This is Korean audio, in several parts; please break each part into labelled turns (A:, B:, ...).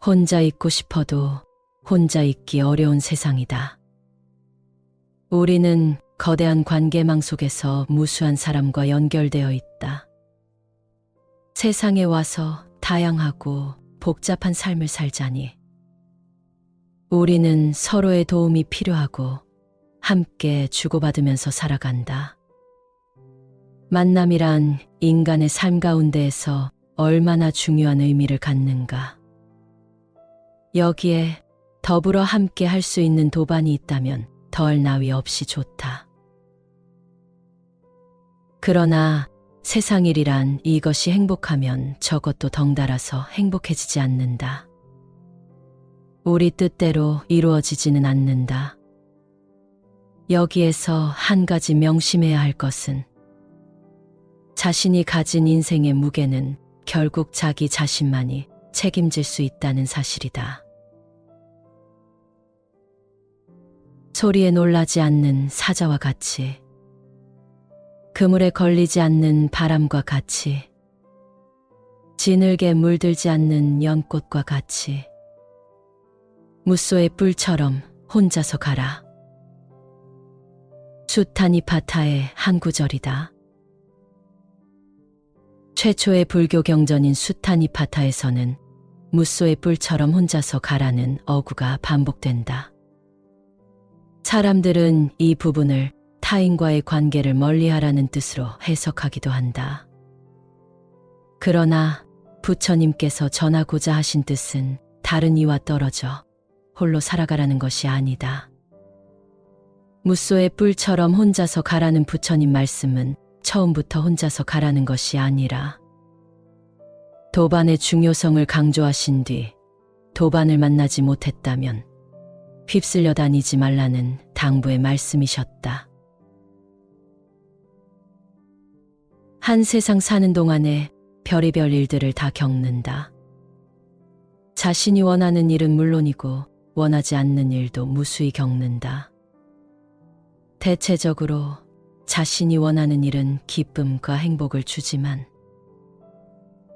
A: 혼자 있고 싶어도 혼자 있기 어려운 세상이다. 우리는 거대한 관계망 속에서 무수한 사람과 연결되어 있다. 세상에 와서 다양하고 복잡한 삶을 살자니 우리는 서로의 도움이 필요하고 함께 주고받으면서 살아간다. 만남이란 인간의 삶 가운데에서 얼마나 중요한 의미를 갖는가. 여기에 더불어 함께 할 수 있는 도반이 있다면 덜 나위 없이 좋다. 그러나 세상 일이란 이것이 행복하면 저것도 덩달아서 행복해지지 않는다. 우리 뜻대로 이루어지지는 않는다. 여기에서 한 가지 명심해야 할 것은 자신이 가진 인생의 무게는 결국 자기 자신만이 책임질 수 있다는 사실이다. 소리에 놀라지 않는 사자와 같이, 그물에 걸리지 않는 바람과 같이, 진흙에 물들지 않는 연꽃과 같이, 무쏘의 뿔처럼 혼자서 가라. 수타니파타의 한 구절이다. 최초의 불교 경전인 수타니파타에서는 무쏘의 뿔처럼 혼자서 가라는 어구가 반복된다. 사람들은 이 부분을 타인과의 관계를 멀리하라는 뜻으로 해석하기도 한다. 그러나 부처님께서 전하고자 하신 뜻은 다른 이와 떨어져 홀로 살아가라는 것이 아니다. 무쏘의 뿔처럼 혼자서 가라는 부처님 말씀은 처음부터 혼자서 가라는 것이 아니라 도반의 중요성을 강조하신 뒤 도반을 만나지 못했다면 휩쓸려 다니지 말라는 당부의 말씀이셨다. 한 세상 사는 동안에 별의별 일들을 다 겪는다. 자신이 원하는 일은 물론이고 원하지 않는 일도 무수히 겪는다. 대체적으로 자신이 원하는 일은 기쁨과 행복을 주지만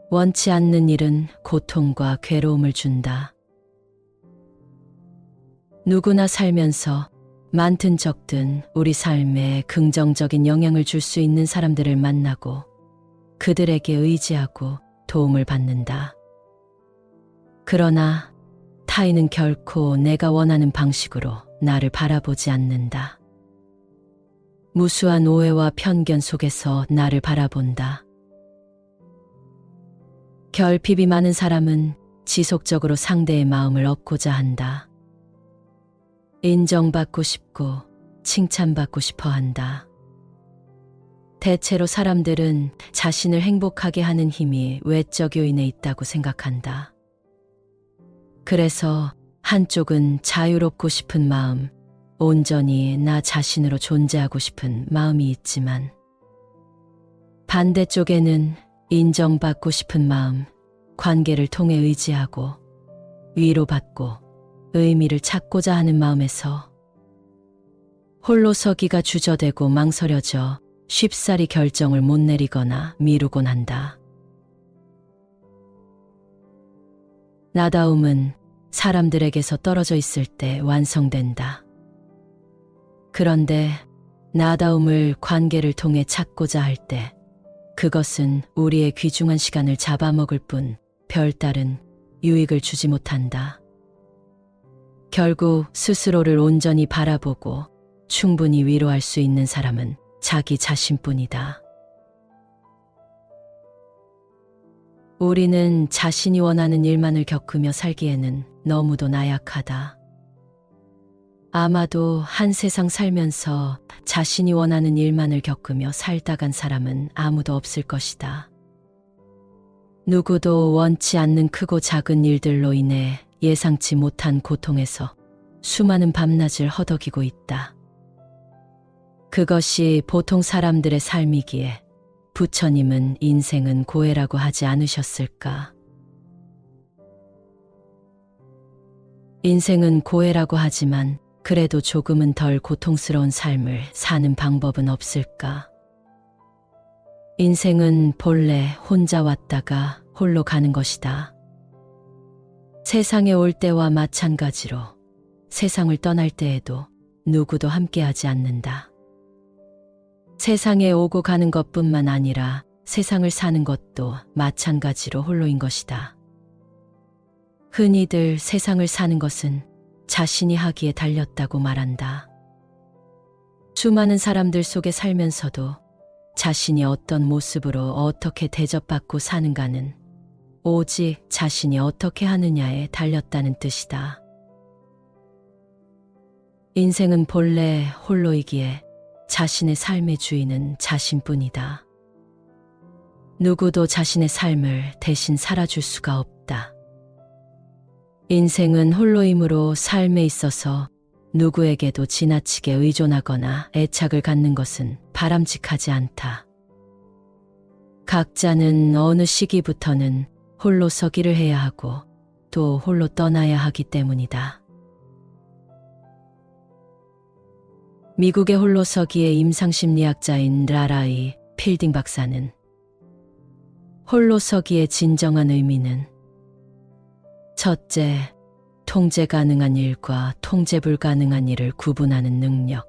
A: 원치 않는 일은 고통과 괴로움을 준다. 누구나 살면서 많든 적든 우리 삶에 긍정적인 영향을 줄 수 있는 사람들을 만나고 그들에게 의지하고 도움을 받는다. 그러나 타인은 결코 내가 원하는 방식으로 나를 바라보지 않는다. 무수한 오해와 편견 속에서 나를 바라본다. 결핍이 많은 사람은 지속적으로 상대의 마음을 얻고자 한다. 인정받고 싶고 칭찬받고 싶어 한다. 대체로 사람들은 자신을 행복하게 하는 힘이 외적 요인에 있다고 생각한다. 그래서 한쪽은 자유롭고 싶은 마음, 온전히 나 자신으로 존재하고 싶은 마음이 있지만 반대쪽에는 인정받고 싶은 마음, 관계를 통해 의지하고 위로받고 의미를 찾고자 하는 마음에서 홀로 서기가 주저되고 망설여져 쉽사리 결정을 못 내리거나 미루곤 한다. 나다움은 사람들에게서 떨어져 있을 때 완성된다. 그런데 나다움을 관계를 통해 찾고자 할 때 그것은 우리의 귀중한 시간을 잡아먹을 뿐 별다른 유익을 주지 못한다. 결국 스스로를 온전히 바라보고 충분히 위로할 수 있는 사람은 자기 자신뿐이다. 우리는 자신이 원하는 일만을 겪으며 살기에는 너무도 나약하다. 아마도 한 세상 살면서 자신이 원하는 일만을 겪으며 살다 간 사람은 아무도 없을 것이다. 누구도 원치 않는 크고 작은 일들로 인해 예상치 못한 고통에서 수많은 밤낮을 허덕이고 있다. 그것이 보통 사람들의 삶이기에 부처님은 인생은 고해라고 하지 않으셨을까? 인생은 고해라고 하지만 그래도 조금은 덜 고통스러운 삶을 사는 방법은 없을까? 인생은 본래 혼자 왔다가 홀로 가는 것이다. 세상에 올 때와 마찬가지로 세상을 떠날 때에도 누구도 함께하지 않는다. 세상에 오고 가는 것뿐만 아니라 세상을 사는 것도 마찬가지로 홀로인 것이다. 흔히들 세상을 사는 것은 자신이 하기에 달렸다고 말한다. 수많은 사람들 속에 살면서도 자신이 어떤 모습으로 어떻게 대접받고 사는가는 오직 자신이 어떻게 하느냐에 달렸다는 뜻이다. 인생은 본래 홀로이기에 자신의 삶의 주인은 자신뿐이다. 누구도 자신의 삶을 대신 살아줄 수가 없다. 인생은 홀로이므로 삶에 있어서 누구에게도 지나치게 의존하거나 애착을 갖는 것은 바람직하지 않다. 각자는 어느 시기부터는 홀로 서기를 해야 하고 또 홀로 떠나야 하기 때문이다. 미국의 홀로서기의 임상심리학자인 라라이 필딩 박사는 홀로서기의 진정한 의미는 첫째, 통제 가능한 일과 통제 불가능한 일을 구분하는 능력.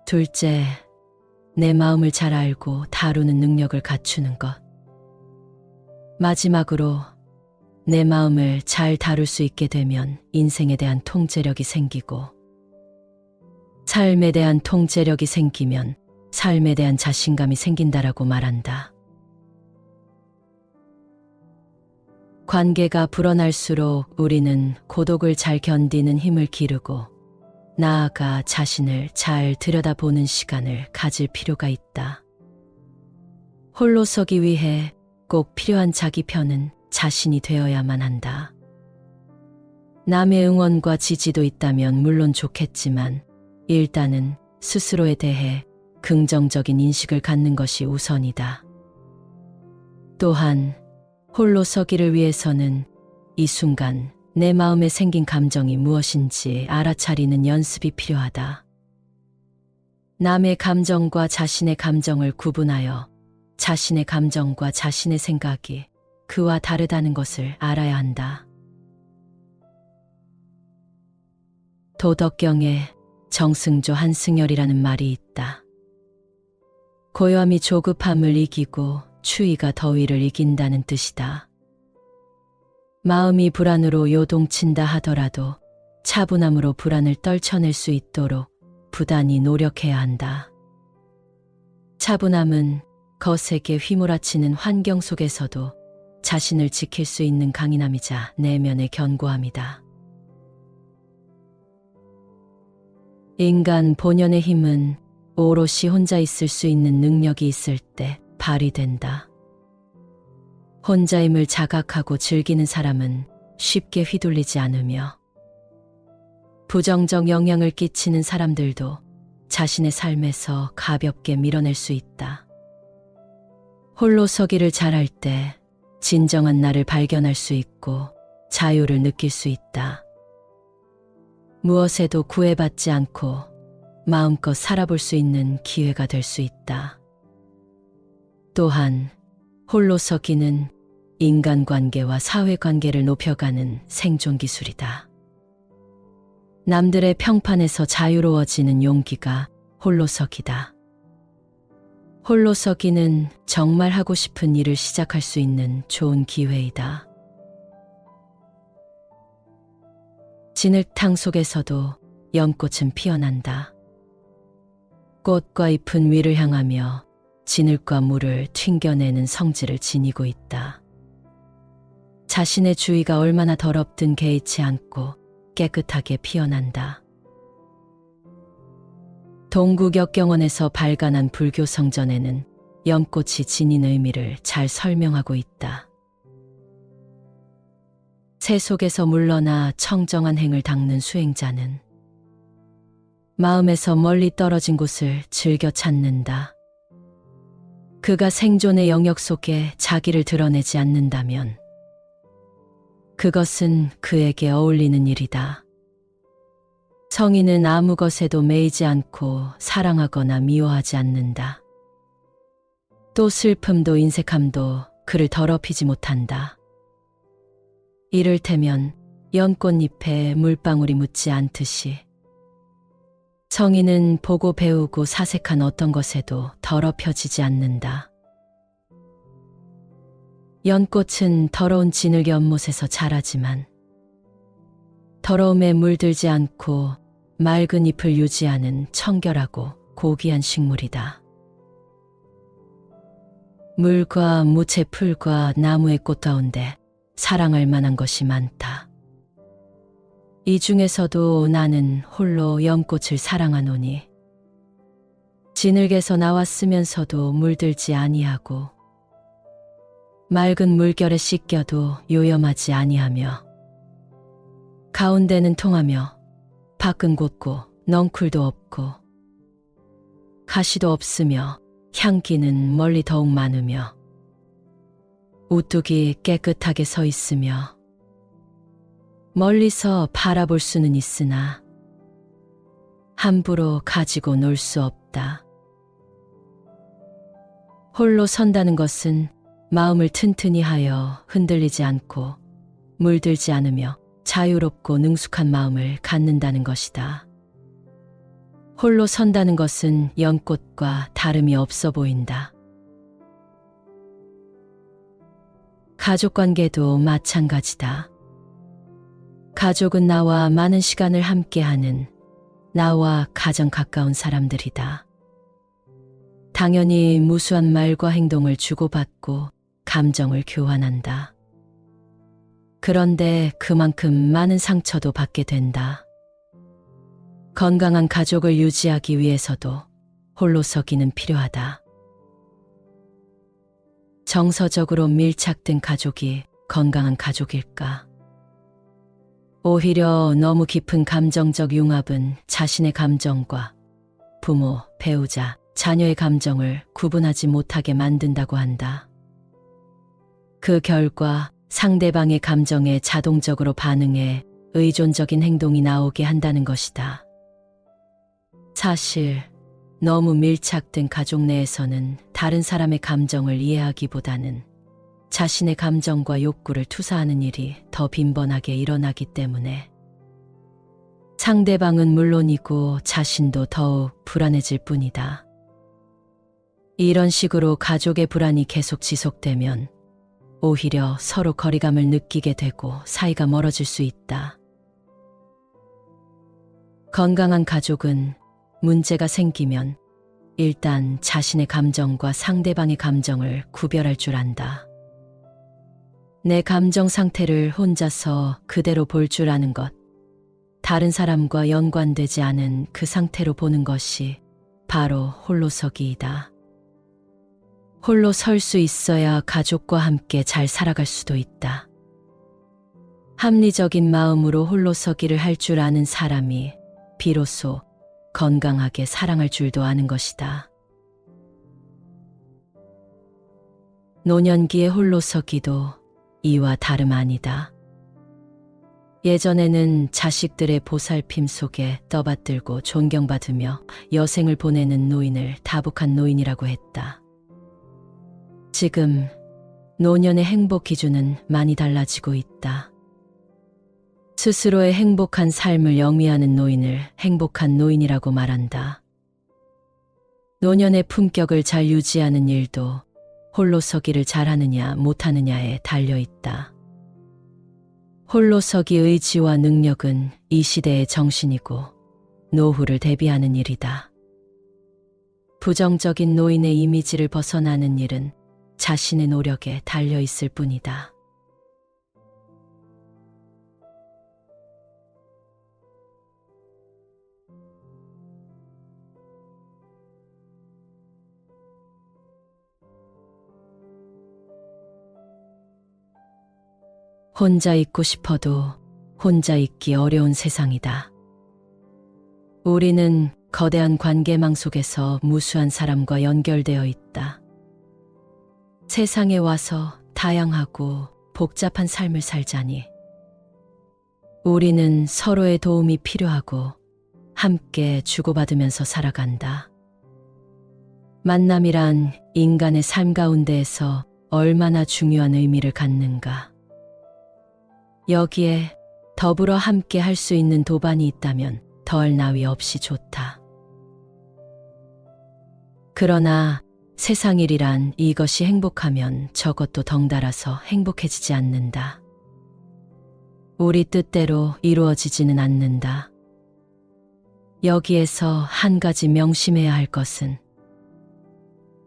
A: 둘째, 내 마음을 잘 알고 다루는 능력을 갖추는 것. 마지막으로 내 마음을 잘 다룰 수 있게 되면 인생에 대한 통제력이 생기고 삶에 대한 통제력이 생기면 삶에 대한 자신감이 생긴다라고 말한다. 관계가 불어날수록 우리는 고독을 잘 견디는 힘을 기르고 나아가 자신을 잘 들여다보는 시간을 가질 필요가 있다. 홀로 서기 위해 꼭 필요한 자기 편은 자신이 되어야만 한다. 남의 응원과 지지도 있다면 물론 좋겠지만 일단은 스스로에 대해 긍정적인 인식을 갖는 것이 우선이다. 또한 홀로 서기를 위해서는 이 순간 내 마음에 생긴 감정이 무엇인지 알아차리는 연습이 필요하다. 남의 감정과 자신의 감정을 구분하여 자신의 감정과 자신의 생각이 그와 다르다는 것을 알아야 한다. 도덕경에 정승조 한승열이라는 말이 있다. 고요함이 조급함을 이기고 추위가 더위를 이긴다는 뜻이다. 마음이 불안으로 요동친다 하더라도 차분함으로 불안을 떨쳐낼 수 있도록 부단히 노력해야 한다. 차분함은 거세게 휘몰아치는 환경 속에서도 자신을 지킬 수 있는 강인함이자 내면의 견고함이다. 인간 본연의 힘은 오롯이 혼자 있을 수 있는 능력이 있을 때 발휘된다. 혼자임을 자각하고 즐기는 사람은 쉽게 휘둘리지 않으며 부정적 영향을 끼치는 사람들도 자신의 삶에서 가볍게 밀어낼 수 있다. 홀로 서기를 잘할 때 진정한 나를 발견할 수 있고 자유를 느낄 수 있다. 무엇에도 구애받지 않고 마음껏 살아볼 수 있는 기회가 될 수 있다. 또한 홀로 서기는 인간관계와 사회관계를 높여가는 생존 기술이다. 남들의 평판에서 자유로워지는 용기가 홀로 서기다. 홀로 서기는 정말 하고 싶은 일을 시작할 수 있는 좋은 기회이다. 진흙탕 속에서도 연꽃은 피어난다. 꽃과 잎은 위를 향하며 진흙과 물을 튕겨내는 성질을 지니고 있다. 자신의 주위가 얼마나 더럽든 개의치 않고 깨끗하게 피어난다. 동국역경원에서 발간한 불교 성전에는 연꽃이 지닌 의미를 잘 설명하고 있다. 새 속에서 물러나 청정한 행을 닦는 수행자는 마음에서 멀리 떨어진 곳을 즐겨 찾는다. 그가 생존의 영역 속에 자기를 드러내지 않는다면 그것은 그에게 어울리는 일이다. 성인은 아무 것에도 매이지 않고 사랑하거나 미워하지 않는다. 또 슬픔도 인색함도 그를 더럽히지 못한다. 이를테면 연꽃잎에 물방울이 묻지 않듯이 성인은 보고 배우고 사색한 어떤 것에도 더럽혀지지 않는다. 연꽃은 더러운 진흙의 연못에서 자라지만 더러움에 물들지 않고 맑은 잎을 유지하는 청결하고 고귀한 식물이다. 물과 무채 풀과 나무의 꽃 가운데 사랑할 만한 것이 많다. 이 중에서도 나는 홀로 연꽃을 사랑하노니 진흙에서 나왔으면서도 물들지 아니하고 맑은 물결에 씻겨도 요염하지 아니하며 가운데는 통하며 밖은 곧고 넝쿨도 없고 가시도 없으며 향기는 멀리 더욱 많으며 우뚝이 깨끗하게 서 있으며 멀리서 바라볼 수는 있으나 함부로 가지고 놀 수 없다. 홀로 선다는 것은 마음을 튼튼히 하여 흔들리지 않고 물들지 않으며 자유롭고 능숙한 마음을 갖는다는 것이다. 홀로 선다는 것은 연꽃과 다름이 없어 보인다. 가족관계도 마찬가지다. 가족은 나와 많은 시간을 함께하는 나와 가장 가까운 사람들이다. 당연히 무수한 말과 행동을 주고받고 감정을 교환한다. 그런데 그만큼 많은 상처도 받게 된다. 건강한 가족을 유지하기 위해서도 홀로서기는 필요하다. 정서적으로 밀착된 가족이 건강한 가족일까? 오히려 너무 깊은 감정적 융합은 자신의 감정과 부모, 배우자, 자녀의 감정을 구분하지 못하게 만든다고 한다. 그 결과 상대방의 감정에 자동적으로 반응해 의존적인 행동이 나오게 한다는 것이다. 사실 너무 밀착된 가족 내에서는 다른 사람의 감정을 이해하기보다는 자신의 감정과 욕구를 투사하는 일이 더 빈번하게 일어나기 때문에 상대방은 물론이고 자신도 더욱 불안해질 뿐이다. 이런 식으로 가족의 불안이 계속 지속되면 오히려 서로 거리감을 느끼게 되고 사이가 멀어질 수 있다. 건강한 가족은 문제가 생기면 일단 자신의 감정과 상대방의 감정을 구별할 줄 안다. 내 감정 상태를 혼자서 그대로 볼 줄 아는 것, 다른 사람과 연관되지 않은 그 상태로 보는 것이 바로 홀로서기이다. 홀로 설 수 있어야 가족과 함께 잘 살아갈 수도 있다. 합리적인 마음으로 홀로서기를 할 줄 아는 사람이 비로소 건강하게 사랑할 줄도 아는 것이다. 노년기의 홀로서기도 이와 다름 아니다. 예전에는 자식들의 보살핌 속에 떠받들고 존경받으며 여생을 보내는 노인을 다복한 노인이라고 했다. 지금 노년의 행복 기준은 많이 달라지고 있다. 스스로의 행복한 삶을 영위하는 노인을 행복한 노인이라고 말한다. 노년의 품격을 잘 유지하는 일도 홀로서기를 잘하느냐 못하느냐에 달려있다. 홀로서기 의지와 능력은 이 시대의 정신이고 노후를 대비하는 일이다. 부정적인 노인의 이미지를 벗어나는 일은 자신의 노력에 달려있을 뿐이다. 혼자 있고 싶어도 혼자 있기 어려운 세상이다. 우리는 거대한 관계망 속에서 무수한 사람과 연결되어 있다. 세상에 와서 다양하고 복잡한 삶을 살자니 우리는 서로의 도움이 필요하고 함께 주고받으면서 살아간다. 만남이란 인간의 삶 가운데에서 얼마나 중요한 의미를 갖는가. 여기에 더불어 함께 할 수 있는 도반이 있다면 덜 나위 없이 좋다. 그러나 세상 일이란 이것이 행복하면 저것도 덩달아서 행복해지지 않는다. 우리 뜻대로 이루어지지는 않는다. 여기에서 한 가지 명심해야 할 것은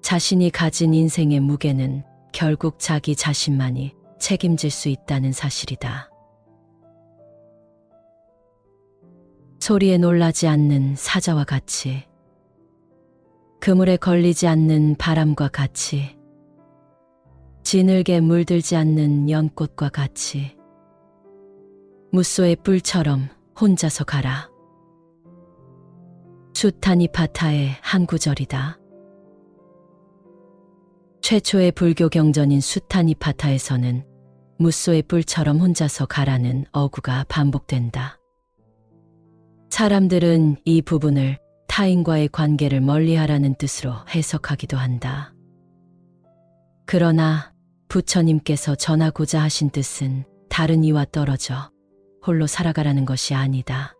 A: 자신이 가진 인생의 무게는 결국 자기 자신만이 책임질 수 있다는 사실이다. 소리에 놀라지 않는 사자와 같이, 그물에 걸리지 않는 바람과 같이, 지늘게 물들지 않는 연꽃과 같이, 무소의 뿔처럼 혼자서 가라. 수타니파타의 한 구절이다. 최초의 불교 경전인 수타니파타에서는 무소의 뿔처럼 혼자서 가라는 어구가 반복된다. 사람들은 이 부분을 타인과의 관계를 멀리하라는 뜻으로 해석하기도 한다. 그러나 부처님께서 전하고자 하신 뜻은 다른 이와 떨어져 홀로 살아가라는 것이 아니다.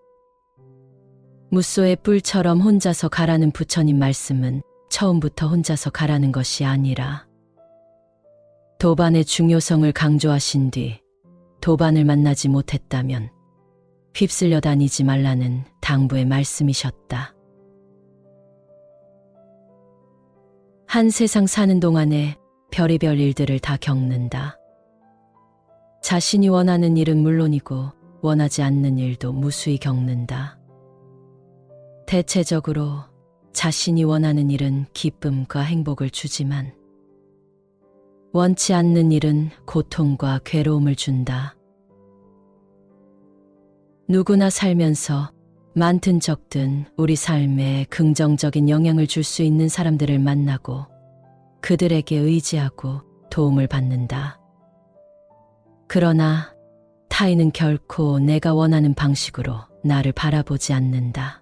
A: 무소의 뿔처럼 혼자서 가라는 부처님 말씀은 처음부터 혼자서 가라는 것이 아니라 도반의 중요성을 강조하신 뒤 도반을 만나지 못했다면 휩쓸려 다니지 말라는 당부의 말씀이셨다. 한 세상 사는 동안에 별의별 일들을 다 겪는다. 자신이 원하는 일은 물론이고 원하지 않는 일도 무수히 겪는다. 대체적으로 자신이 원하는 일은 기쁨과 행복을 주지만 원치 않는 일은 고통과 괴로움을 준다. 누구나 살면서 많든 적든 우리 삶에 긍정적인 영향을 줄 수 있는 사람들을 만나고 그들에게 의지하고 도움을 받는다. 그러나 타인은 결코 내가 원하는 방식으로 나를 바라보지 않는다.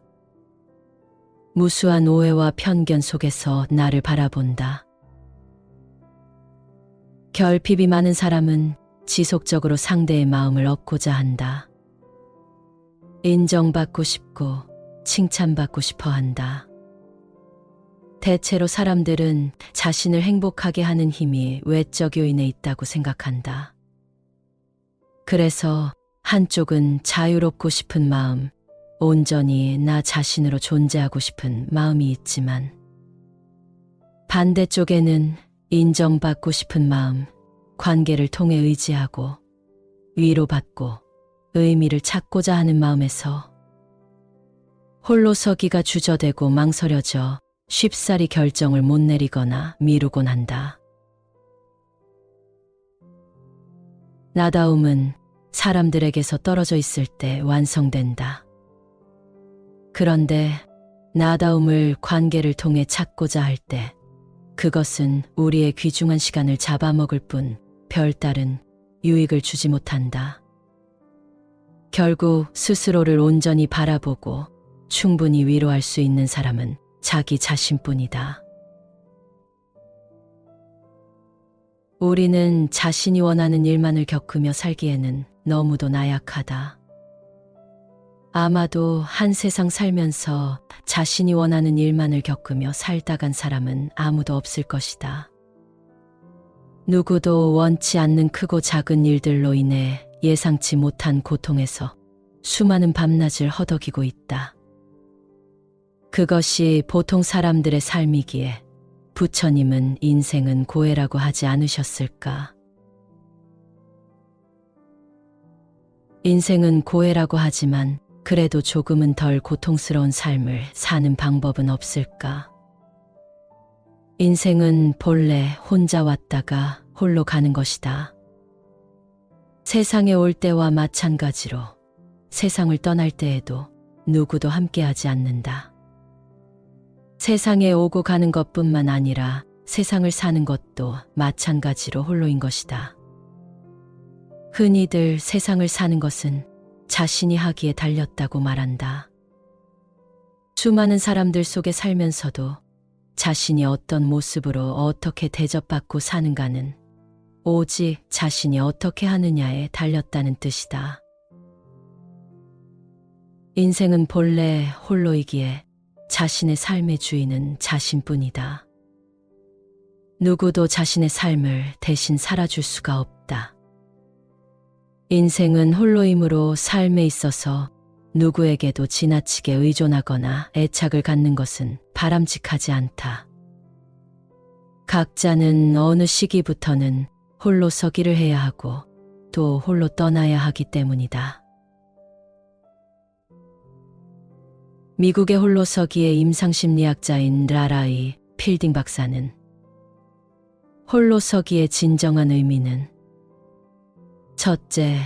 A: 무수한 오해와 편견 속에서 나를 바라본다. 결핍이 많은 사람은 지속적으로 상대의 마음을 얻고자 한다. 인정받고 싶고 칭찬받고 싶어 한다. 대체로 사람들은 자신을 행복하게 하는 힘이 외적 요인에 있다고 생각한다. 그래서 한쪽은 자유롭고 싶은 마음, 온전히 나 자신으로 존재하고 싶은 마음이 있지만 반대쪽에는 인정받고 싶은 마음, 관계를 통해 의지하고 위로받고 의미를 찾고자 하는 마음에서 홀로 서기가 주저되고 망설여져 쉽사리 결정을 못 내리거나 미루곤 한다. 나다움은 사람들에게서 떨어져 있을 때 완성된다. 그런데 나다움을 관계를 통해 찾고자 할 때 그것은 우리의 귀중한 시간을 잡아먹을 뿐 별다른 유익을 주지 못한다. 결국 스스로를 온전히 바라보고 충분히 위로할 수 있는 사람은 자기 자신뿐이다. 우리는 자신이 원하는 일만을 겪으며 살기에는 너무도 나약하다. 아마도 한 세상 살면서 자신이 원하는 일만을 겪으며 살다 간 사람은 아무도 없을 것이다. 누구도 원치 않는 크고 작은 일들로 인해 예상치 못한 고통에서 수많은 밤낮을 허덕이고 있다. 그것이 보통 사람들의 삶이기에 부처님은 인생은 고해라고 하지 않으셨을까? 인생은 고해라고 하지만 그래도 조금은 덜 고통스러운 삶을 사는 방법은 없을까? 인생은 본래 혼자 왔다가 홀로 가는 것이다. 세상에 올 때와 마찬가지로 세상을 떠날 때에도 누구도 함께하지 않는다. 세상에 오고 가는 것뿐만 아니라 세상을 사는 것도 마찬가지로 홀로인 것이다. 흔히들 세상을 사는 것은 자신이 하기에 달렸다고 말한다. 수많은 사람들 속에 살면서도 자신이 어떤 모습으로 어떻게 대접받고 사는가는 오직 자신이 어떻게 하느냐에 달렸다는 뜻이다. 인생은 본래 홀로이기에 자신의 삶의 주인은 자신뿐이다. 누구도 자신의 삶을 대신 살아줄 수가 없다. 인생은 홀로이므로 삶에 있어서 누구에게도 지나치게 의존하거나 애착을 갖는 것은 바람직하지 않다. 각자는 어느 시기부터는 홀로 서기를 해야 하고 또 홀로 떠나야 하기 때문이다. 미국의 홀로서기의 임상심리학자인 라라이 필딩 박사는 홀로서기의 진정한 의미는 첫째,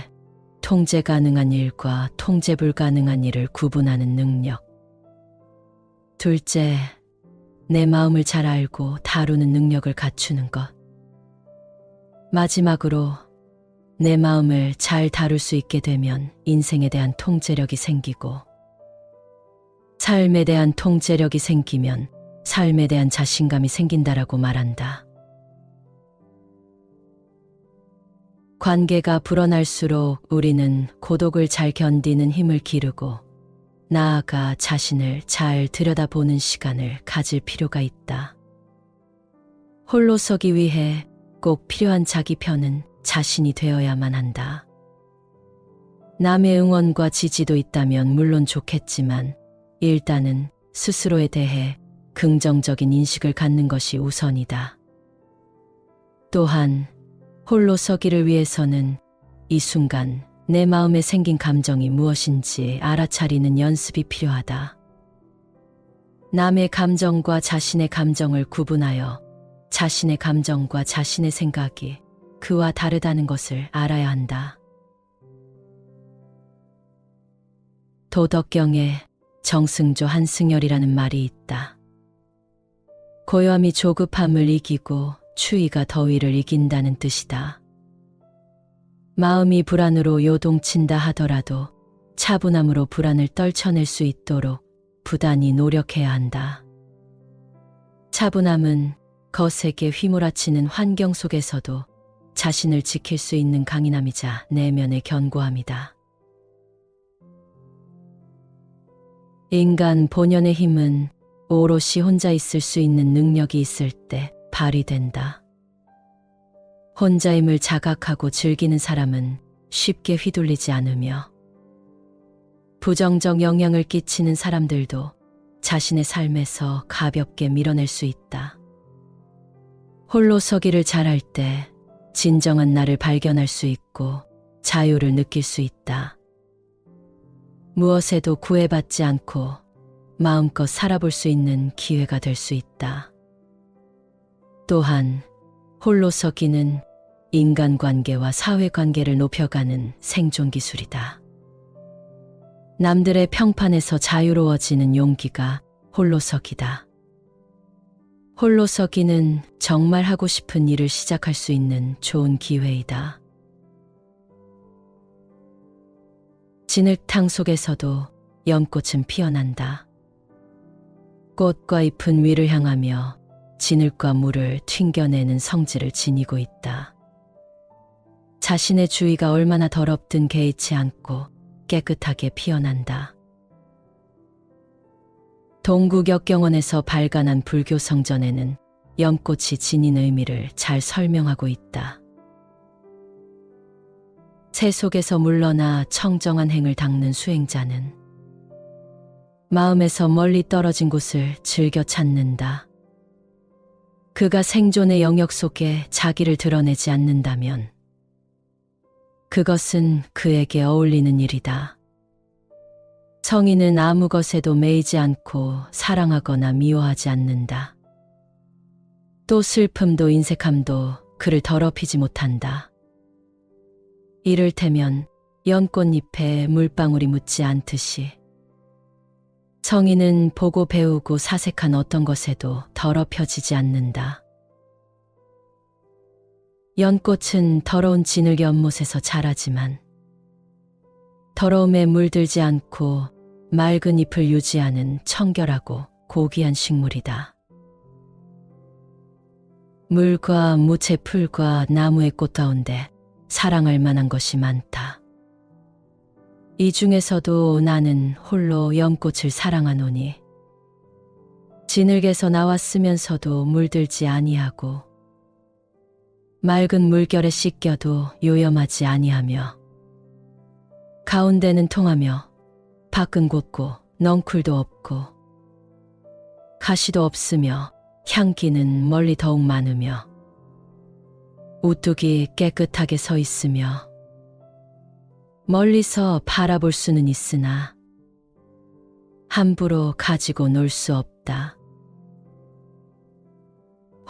A: 통제 가능한 일과 통제 불가능한 일을 구분하는 능력. 둘째, 내 마음을 잘 알고 다루는 능력을 갖추는 것. 마지막으로 내 마음을 잘 다룰 수 있게 되면 인생에 대한 통제력이 생기고 삶에 대한 통제력이 생기면 삶에 대한 자신감이 생긴다라고 말한다. 관계가 불어날수록 우리는 고독을 잘 견디는 힘을 기르고 나아가 자신을 잘 들여다보는 시간을 가질 필요가 있다. 홀로 서기 위해 꼭 필요한 자기 편은 자신이 되어야만 한다. 남의 응원과 지지도 있다면 물론 좋겠지만 일단은 스스로에 대해 긍정적인 인식을 갖는 것이 우선이다. 또한 홀로 서기를 위해서는 이 순간 내 마음에 생긴 감정이 무엇인지 알아차리는 연습이 필요하다. 남의 감정과 자신의 감정을 구분하여 자신의 감정과 자신의 생각이 그와 다르다는 것을 알아야 한다. 도덕경에 정승조 한승열이라는 말이 있다. 고요함이 조급함을 이기고 추위가 더위를 이긴다는 뜻이다. 마음이 불안으로 요동친다 하더라도 차분함으로 불안을 떨쳐낼 수 있도록 부단히 노력해야 한다. 차분함은 거세게 휘몰아치는 환경 속에서도 자신을 지킬 수 있는 강인함이자 내면의 견고함이다. 인간 본연의 힘은 오롯이 혼자 있을 수 있는 능력이 있을 때 발휘된다. 혼자임을 자각하고 즐기는 사람은 쉽게 휘둘리지 않으며 부정적 영향을 끼치는 사람들도 자신의 삶에서 가볍게 밀어낼 수 있다. 홀로 서기를 잘할 때 진정한 나를 발견할 수 있고 자유를 느낄 수 있다. 무엇에도 구애받지 않고 마음껏 살아볼 수 있는 기회가 될 수 있다. 또한 홀로 서기는 인간관계와 사회관계를 높여가는 생존 기술이다. 남들의 평판에서 자유로워지는 용기가 홀로 서기다. 홀로 서기는 정말 하고 싶은 일을 시작할 수 있는 좋은 기회이다. 진흙탕 속에서도 연꽃은 피어난다. 꽃과 잎은 위를 향하며 진흙과 물을 튕겨내는 성질을 지니고 있다. 자신의 주위가 얼마나 더럽든 개의치 않고 깨끗하게 피어난다. 동구격경원에서 발간한 불교 성전에는 연꽃이 지닌 의미를 잘 설명하고 있다. 새 속에서 물러나 청정한 행을 닦는 수행자는 마음에서 멀리 떨어진 곳을 즐겨 찾는다. 그가 생존의 영역 속에 자기를 드러내지 않는다면 그것은 그에게 어울리는 일이다. 성인은 아무 것에도 매이지 않고 사랑하거나 미워하지 않는다. 또 슬픔도 인색함도 그를 더럽히지 못한다. 이를테면 연꽃잎에 물방울이 묻지 않듯이 성인은 보고 배우고 사색한 어떤 것에도 더럽혀지지 않는다. 연꽃은 더러운 진흙 연못에서 자라지만 더러움에 물들지 않고 맑은 잎을 유지하는 청결하고 고귀한 식물이다. 물과 무채 풀과 나무의 꽃 가운데 사랑할 만한 것이 많다. 이 중에서도 나는 홀로 연꽃을 사랑하노니 진흙에서 나왔으면서도 물들지 아니하고 맑은 물결에 씻겨도 요염하지 아니하며 가운데는 통하며 밖은 곧고 넝쿨도 없고 가시도 없으며 향기는 멀리 더욱 많으며 우뚝이 깨끗하게 서 있으며 멀리서 바라볼 수는 있으나 함부로 가지고 놀 수 없다.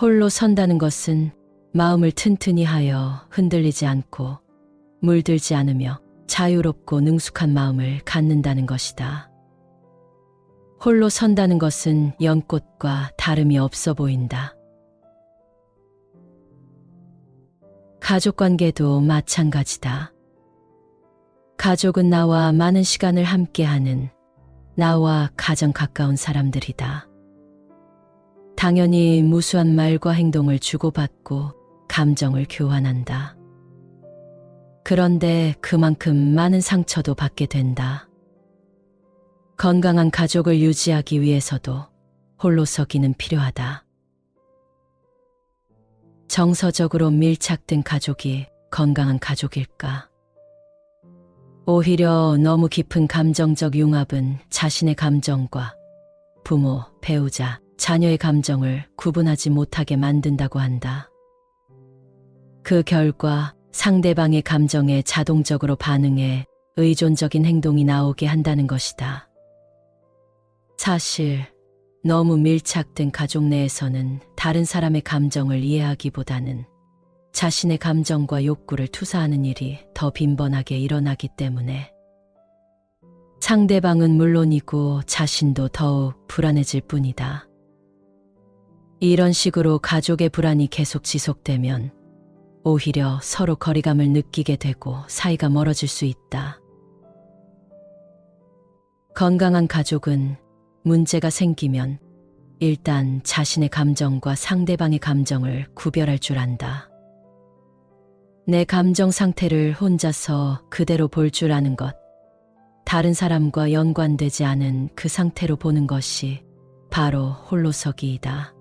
A: 홀로 선다는 것은 마음을 튼튼히 하여 흔들리지 않고 물들지 않으며 자유롭고 능숙한 마음을 갖는다는 것이다. 홀로 선다는 것은 연꽃과 다름이 없어 보인다. 가족관계도 마찬가지다. 가족은 나와 많은 시간을 함께하는 나와 가장 가까운 사람들이다. 당연히 무수한 말과 행동을 주고받고 감정을 교환한다. 그런데 그만큼 많은 상처도 받게 된다. 건강한 가족을 유지하기 위해서도 홀로서기는 필요하다. 정서적으로 밀착된 가족이 건강한 가족일까? 오히려 너무 깊은 감정적 융합은 자신의 감정과 부모, 배우자, 자녀의 감정을 구분하지 못하게 만든다고 한다. 그 결과 상대방의 감정에 자동적으로 반응해 의존적인 행동이 나오게 한다는 것이다. 사실 너무 밀착된 가족 내에서는 다른 사람의 감정을 이해하기보다는 자신의 감정과 욕구를 투사하는 일이 더 빈번하게 일어나기 때문에 상대방은 물론이고 자신도 더욱 불안해질 뿐이다. 이런 식으로 가족의 불안이 계속 지속되면 오히려 서로 거리감을 느끼게 되고 사이가 멀어질 수 있다. 건강한 가족은 문제가 생기면 일단 자신의 감정과 상대방의 감정을 구별할 줄 안다. 내 감정 상태를 혼자서 그대로 볼 줄 아는 것, 다른 사람과 연관되지 않은 그 상태로 보는 것이 바로 홀로서기이다.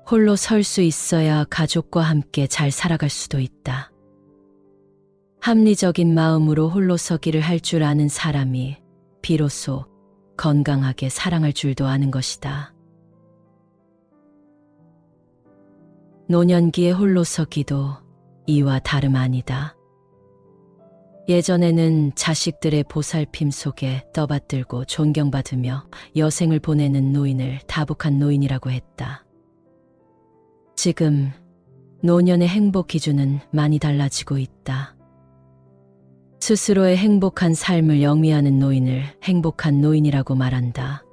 A: 홀로 설 수 있어야 가족과 함께 잘 살아갈 수도 있다. 합리적인 마음으로 홀로서기를 할 줄 아는 사람이 비로소 건강하게 사랑할 줄도 아는 것이다. 노년기의 홀로서기도 이와 다름 아니다. 예전에는 자식들의 보살핌 속에 떠받들고 존경받으며 여생을 보내는 노인을 다복한 노인이라고 했다. 지금 노년의 행복 기준은 많이 달라지고 있다. 스스로의 행복한 삶을 영위하는 노인을 행복한 노인이라고 말한다.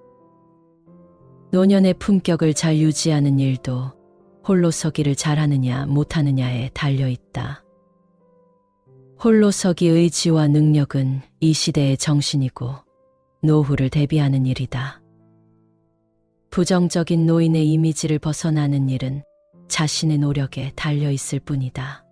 A: 노년의 품격을 잘 유지하는 일도 홀로서기를 잘하느냐 못하느냐에 달려있다. 홀로서기 의지와 능력은 이 시대의 정신이고 노후를 대비하는 일이다. 부정적인 노인의 이미지를 벗어나는 일은 자신의 노력에 달려있을 뿐이다.